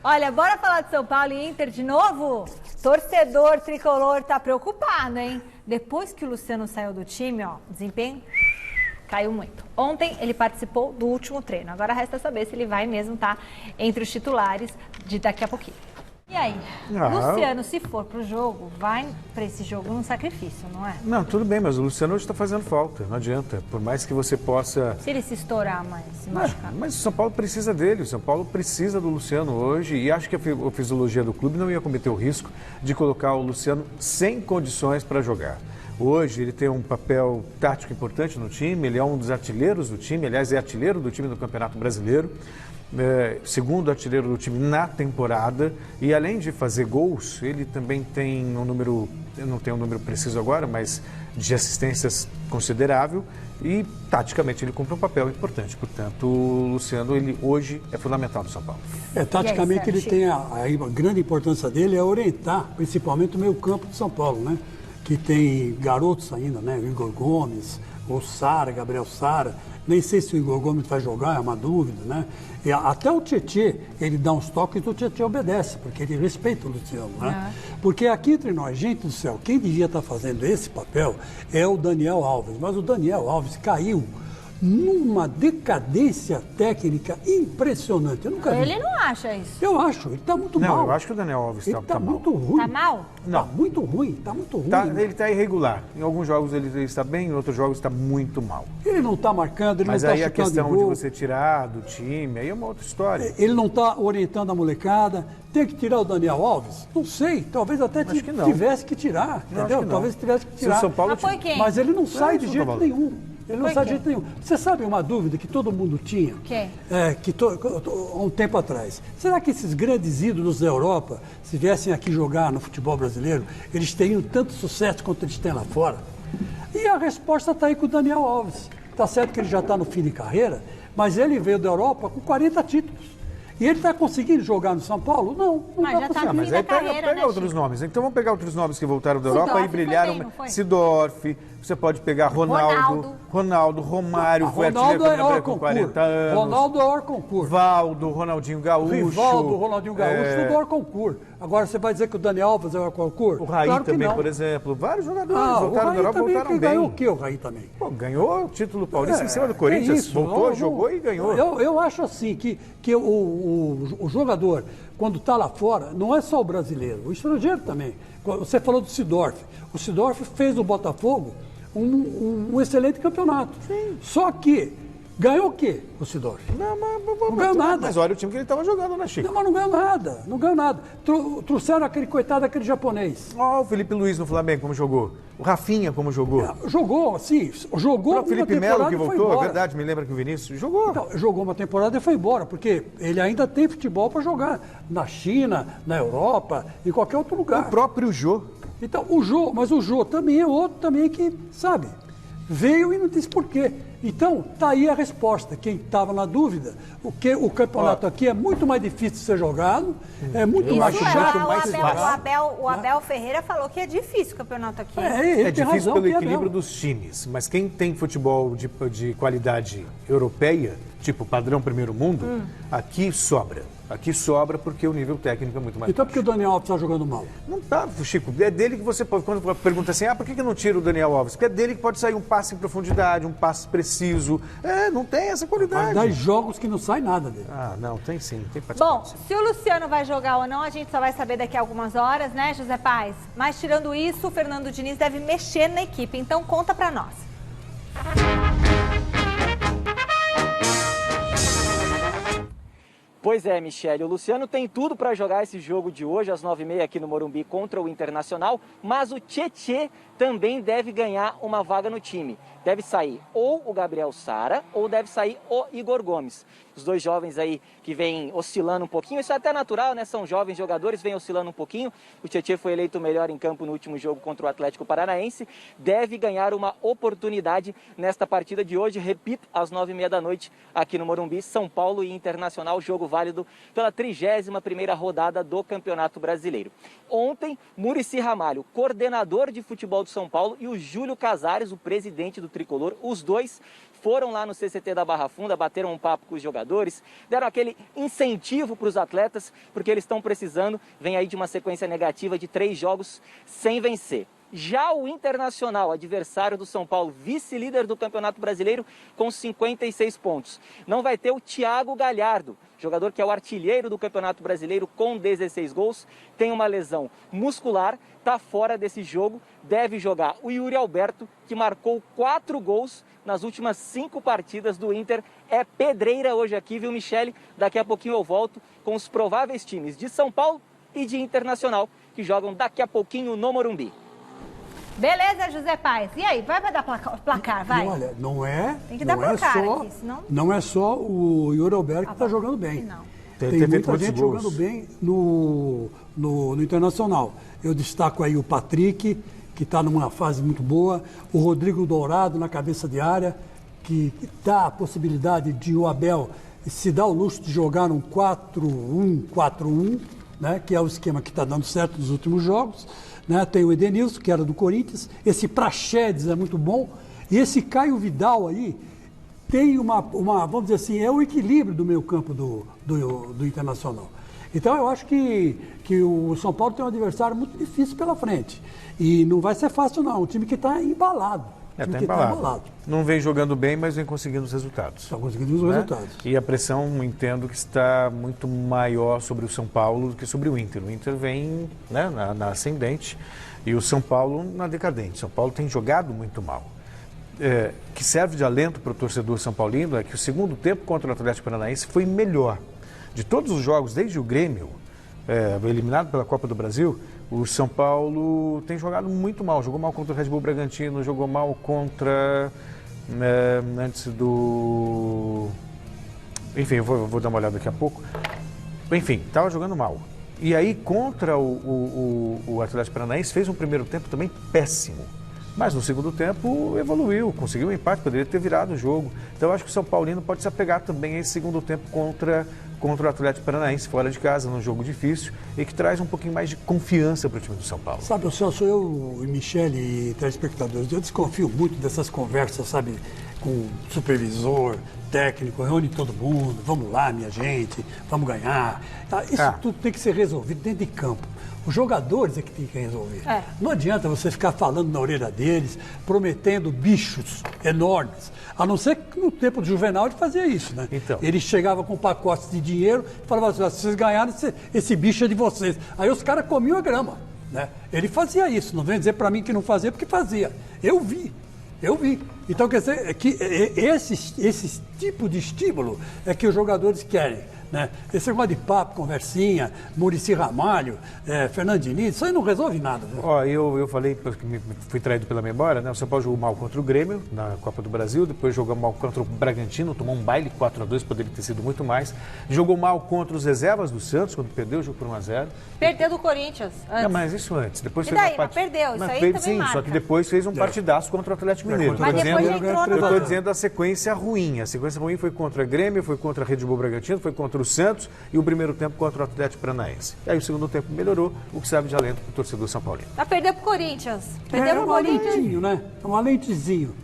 Olha, bora falar de São Paulo e Inter de novo? Torcedor tricolor tá preocupado, hein? Depois que o Luciano saiu do time, ó, o desempenho caiu muito. Ontem ele participou do último treino. Agora resta saber se ele vai mesmo estar entre os titulares de daqui a pouquinho. E aí, Luciano, se for pro jogo, vai para esse jogo num sacrifício, não é? Não, tudo bem, mas o Luciano hoje está fazendo falta, não adianta. Por mais que você possa... Se ele se estourar mais, se machucar. Mas o São Paulo precisa dele, o São Paulo precisa do Luciano hoje e acho que a fisiologia do clube não ia cometer o risco de colocar o Luciano sem condições para jogar. Hoje ele tem um papel tático importante no time, ele é um dos artilheiros do time, aliás, é artilheiro do time do Campeonato Brasileiro. Segundo artilheiro do time na temporada e além de fazer gols, ele também tem um número, eu não tenho um número preciso agora, mas de assistências considerável e taticamente ele cumpre um papel importante. Portanto, o Luciano, ele hoje é fundamental no São Paulo. Taticamente ele tem a grande importância dele é orientar principalmente o meio campo de São Paulo, né? Que tem garotos ainda, né? O Igor Gomes, o Sara, Gabriel Sara. Nem sei se o Igor Gomes vai jogar, é uma dúvida, né? E até o Tietê, ele dá uns toques e o Tietê obedece, porque ele respeita o Luciano, né? Porque aqui entre nós, gente do céu, quem devia estar fazendo esse papel é o Daniel Alves. Mas o Daniel Alves caiu numa decadência técnica impressionante. Eu nunca vi. Ele não acha isso. Eu acho, ele está muito mal. Não, eu acho que o Daniel Alves está mal. Muito ruim. Tá mal? Não, muito ruim, está muito ruim. Ele está irregular. Em alguns jogos ele está bem, em outros jogos está muito mal. Ele não está marcando, ele Mas não está aí chutando a questão de gol. de você tirar do time, aí é uma outra história. Ele não está orientando a molecada. Tem que tirar o Daniel Alves? Não sei, talvez até tivesse que tirar, entendeu? Talvez tivesse que tirar. Se o São Paulo foi quem? Mas ele não sai de jeito nenhum. Ele não sai de quem? jeito nenhum. Você sabe uma dúvida que todo mundo tinha? Quem? Há um tempo atrás. Será que esses grandes ídolos da Europa, se viessem aqui jogar no futebol brasileiro, eles teriam tanto sucesso quanto eles têm lá fora? E a resposta está aí com o Daniel Alves. Está certo que ele já está no fim de carreira, mas ele veio da Europa com 40 títulos. E ele está conseguindo jogar no São Paulo? Não Mas já está tá conseguindo. Mas aí carreira, pega né, outros Chico? nomes. Então vamos pegar outros nomes que voltaram da Europa Sidorf e brilharam. foi bem, não foi? Sidorf, você pode pegar Ronaldo, Romário, foi Ronaldo é artilheiro com 40 anos. Ronaldo é Orconcourt. Valdo, Ronaldinho Gaúcho. Rivaldo, Ronaldinho Gaúcho, tudo Orconcourt. Agora você vai dizer que o Daniel Alves é Orconcourt? O Raí claro que também, não. por exemplo. Vários jogadores voltaram da Europa e voltaram bem. Ganhou o que o Raí também? Pô, ganhou o título paulista em cima do Corinthians. Voltou, jogou e ganhou. Eu acho assim que o jogador, quando está lá fora, não é só o brasileiro, o estrangeiro também. Você falou do Sidorf. O Sidorf fez no Botafogo um excelente campeonato. Sim. Só que ganhou o quê, o Sidorf? Não ganhou nada. Mas olha o time que ele estava jogando, né, Chico? Não, mas não ganhou nada. Trouxeram aquele coitado, aquele japonês. Ó, o Felipe Luiz no Flamengo, como jogou. O Rafinha, como jogou. Jogou, sim. Jogou O Felipe uma Melo, que temporada e foi voltou, é embora. verdade, me lembra que o Vinícius jogou. Então, jogou uma temporada e foi embora, porque ele ainda tem futebol para jogar na China, na Europa, em qualquer outro lugar. O próprio Jô. Então, mas o Jô também é outro também que, sabe, veio e não disse por quê. Então, tá aí a resposta. Quem estava na dúvida, o campeonato aqui é muito mais difícil de ser jogado, é muito mais fácil. O Abel Ferreira falou que é difícil o campeonato aqui. É difícil pelo equilíbrio dos times, mas quem tem futebol de qualidade europeia, tipo padrão primeiro mundo, aqui sobra. Aqui sobra porque o nível técnico é muito mais Então, baixo. porque o Daniel Alves está jogando mal? Não tá, Chico. É dele que você pode... Quando pergunta assim, por que não tira o Daniel Alves? Porque é dele que pode sair um passe em profundidade, um passe preciso. Não tem essa qualidade. 10 jogos que não sai nada dele. Não, tem sim. Tem Bom, se o Luciano vai jogar ou não, a gente só vai saber daqui a algumas horas, né, José Paes? Mas tirando isso, o Fernando Diniz deve mexer na equipe. Então, conta pra nós. Pois é, Michele, o Luciano tem tudo para jogar esse jogo de hoje, às 9h30 aqui no Morumbi contra o Internacional, mas o Tietê também deve ganhar uma vaga no time. Deve sair ou o Gabriel Sara ou deve sair o Igor Gomes. Os dois jovens aí que vêm oscilando um pouquinho, isso é até natural, né? São jovens jogadores, vêm oscilando um pouquinho. O Tietê foi eleito o melhor em campo no último jogo contra o Atlético Paranaense. Deve ganhar uma oportunidade nesta partida de hoje. Repito, às 9h30 da noite aqui no Morumbi, São Paulo e Internacional, jogo válido pela 31ª rodada do Campeonato Brasileiro. Ontem, Muricy Ramalho, coordenador de futebol do São Paulo, e o Júlio Casares, o presidente do tricolor. Os dois foram lá no CCT da Barra Funda, bateram um papo com os jogadores, deram aquele incentivo para os atletas, porque eles estão precisando. Vem aí de uma sequência negativa de 3 jogos sem vencer. Já o Internacional, adversário do São Paulo, vice-líder do Campeonato Brasileiro, com 56 pontos. Não vai ter o Thiago Galhardo, jogador que é o artilheiro do Campeonato Brasileiro com 16 gols, tem uma lesão muscular, está fora desse jogo, deve jogar o Yuri Alberto, que marcou 4 gols nas últimas 5 partidas do Inter. É pedreira hoje aqui, viu, Michele? Daqui a pouquinho eu volto com os prováveis times de São Paulo e de Internacional, que jogam daqui a pouquinho no Morumbi. Beleza, José Paes. E aí, vai dar placar, vai? E olha, não é. Tem que dar placar aqui, senão. Não é só o Yuri Alberto que está jogando bem. Não. Tem muita gente jogando bem no Internacional. Eu destaco aí o Patrick, que está numa fase muito boa, o Rodrigo Dourado na cabeça de área, que dá a possibilidade de o Abel se dar o luxo de jogar num 4-1-4-1, né, que é o esquema que está dando certo nos últimos jogos. Né? Tem o Edenilson, que era do Corinthians, esse Praxedes é muito bom, e esse Caio Vidal aí tem uma vamos dizer assim, é o equilíbrio do meio campo do Internacional. Então eu acho que o São Paulo tem um adversário muito difícil pela frente, e não vai ser fácil não, um time que está embalado. Está embalado. Não vem jogando bem, mas vem conseguindo os resultados. Está conseguindo os resultados. E a pressão, entendo que está muito maior sobre o São Paulo do que sobre o Inter. O Inter vem, né, na ascendente e o São Paulo na decadente. O São Paulo tem jogado muito mal. Que serve de alento para o torcedor são paulino é que o segundo tempo contra o Atlético Paranaense foi melhor. De todos os jogos, desde o Grêmio, eliminado pela Copa do Brasil, o São Paulo tem jogado muito mal. Jogou mal contra o Red Bull Bragantino, jogou mal contra... antes do... Enfim, eu vou dar uma olhada daqui a pouco. Enfim, estava jogando mal. E aí, contra o Atlético Paranaense, fez um primeiro tempo também péssimo. Mas no segundo tempo evoluiu, conseguiu um empate, poderia ter virado o jogo. Então eu acho que o São Paulino pode se apegar também a esse segundo tempo contra o Atlético Paranaense, fora de casa, num jogo difícil, e que traz um pouquinho mais de confiança para o time do São Paulo. Sabe, o Celso, eu e Michele e telespectadores, eu desconfio muito dessas conversas, sabe, com supervisor, técnico, reúne todo mundo, vamos lá, minha gente, vamos ganhar. Isso tudo tem que ser resolvido dentro de campo. Os jogadores é que tem que resolver. Não adianta você ficar falando na orelha deles, prometendo bichos enormes. A não ser que no tempo do Juvenal ele fazia isso, né? Então. Ele chegava com pacotes de dinheiro e falava assim, se vocês ganharem, esse bicho é de vocês. Aí os caras comiam a grama, né? Ele fazia isso, não vem dizer para mim que não fazia, porque fazia. Eu vi. Então, quer dizer, que esse tipo de estímulo é que os jogadores querem. Né? Esse negócio de papo, conversinha, Muricy Ramalho, Fernando Diniz, isso aí não resolve nada. Né? Eu falei, porque fui traído pela memória, né? O São Paulo jogou mal contra o Grêmio na Copa do Brasil, depois jogou mal contra o Bragantino, tomou um baile 4-2, poderia ter sido muito mais. Jogou mal contra os reservas do Santos, quando perdeu o jogo por 1-0. Perdeu do Corinthians antes. Mas isso antes. Depois E fez daí? uma part... Mas perdeu, isso aí também sim, marca. só que depois fez um partidaço contra o Atlético Mineiro. Mas depois já entrou no... Eu estou dizendo a sequência ruim. A sequência ruim foi contra o Grêmio, foi contra a Red Bull Bragantino, foi contra o Santos e o primeiro tempo contra o Atlético Paranaense. E aí o segundo tempo melhorou, o que serve de alento para o torcedor São Paulino. Vai perder pro Corinthians. Perdeu pro Corinthians. Alentinho, né? Um alentezinho.